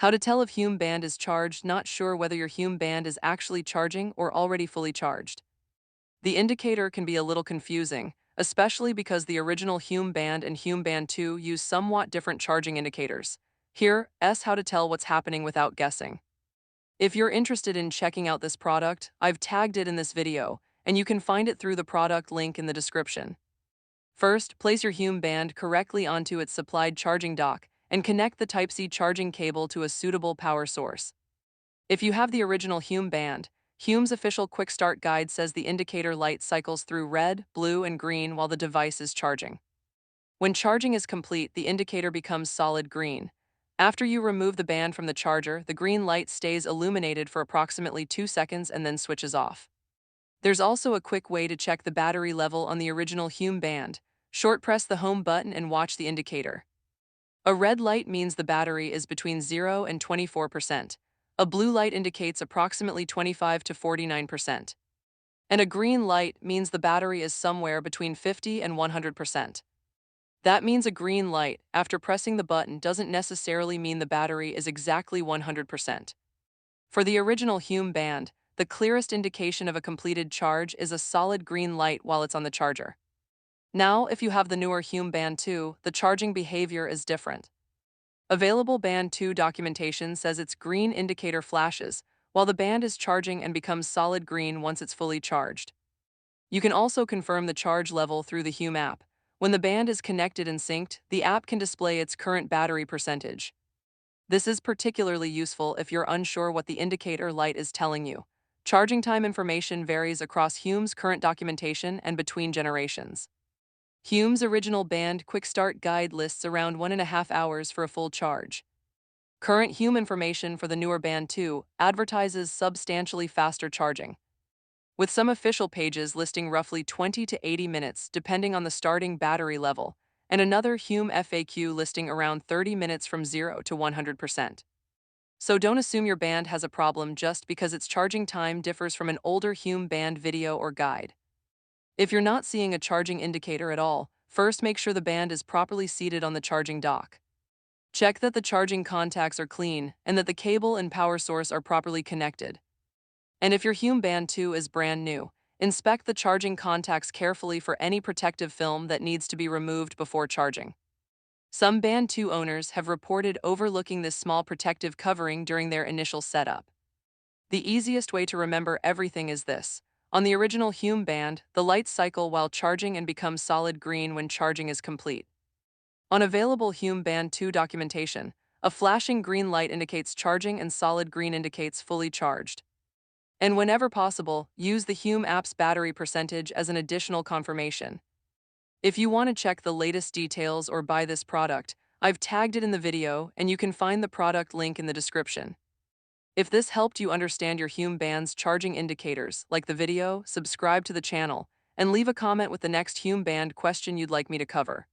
How to tell if hume band is charged, not sure whether your hume band is actually charging or already fully charged. The indicator can be a little confusing, especially because the original hume band and hume band 2 use somewhat different charging indicators. Here, how to tell what's happening without guessing. If you're interested in checking out this product, I've tagged it in this video, and you can find it through the product link in the description. First, place your hume band correctly onto its supplied charging dock and connect the Type-C charging cable to a suitable power source. If you have the original hume band, Hume's official quick start guide says the indicator light cycles through red, blue, and green while the device is charging. When charging is complete, the indicator becomes solid green. After you remove the band from the charger, the green light stays illuminated for approximately 2 seconds and then switches off. There's also a quick way to check the battery level on the original hume band. Short press the home button and watch the indicator. A red light means the battery is between 0 and 24%. A blue light indicates approximately 25 to 49%. And a green light means the battery is somewhere between 50 and 100%. That means a green light, after pressing the button, doesn't necessarily mean the battery is exactly 100%. For the original hume band, the clearest indication of a completed charge is a solid green light while it's on the charger. Now, if you have the newer hume band 2, the charging behavior is different. Available band 2 documentation says its green indicator flashes, while the band is charging and becomes solid green once it's fully charged. You can also confirm the charge level through the Hume app. When the band is connected and synced, the app can display its current battery percentage. This is particularly useful if you're unsure what the indicator light is telling you. Charging time information varies across Hume's current documentation and between generations. Hume's original band quick start guide lists around 1.5 hours for a full charge. Current Hume information for the newer band 2 advertises substantially faster charging, with some official pages listing roughly 20 to 80 minutes depending on the starting battery level, and another Hume FAQ listing around 30 minutes from 0 to 100%. So don't assume your band has a problem just because its charging time differs from an older Hume band video or guide. If you're not seeing a charging indicator at all, first make sure the band is properly seated on the charging dock. Check that the charging contacts are clean and that the cable and power source are properly connected. And if your Hume Band 2 is brand new, inspect the charging contacts carefully for any protective film that needs to be removed before charging. Some Band 2 owners have reported overlooking this small protective covering during their initial setup. The easiest way to remember everything is this. On the original Hume Band, the lights cycle while charging and become solid green when charging is complete. On available Hume Band 2 documentation, a flashing green light indicates charging and solid green indicates fully charged. And whenever possible, use the Hume app's battery percentage as an additional confirmation. If you want to check the latest details or buy this product, I've tagged it in the video and you can find the product link in the description. If this helped you understand your Hume Band's charging indicators, like the video, subscribe to the channel, and leave a comment with the next Hume Band question you'd like me to cover.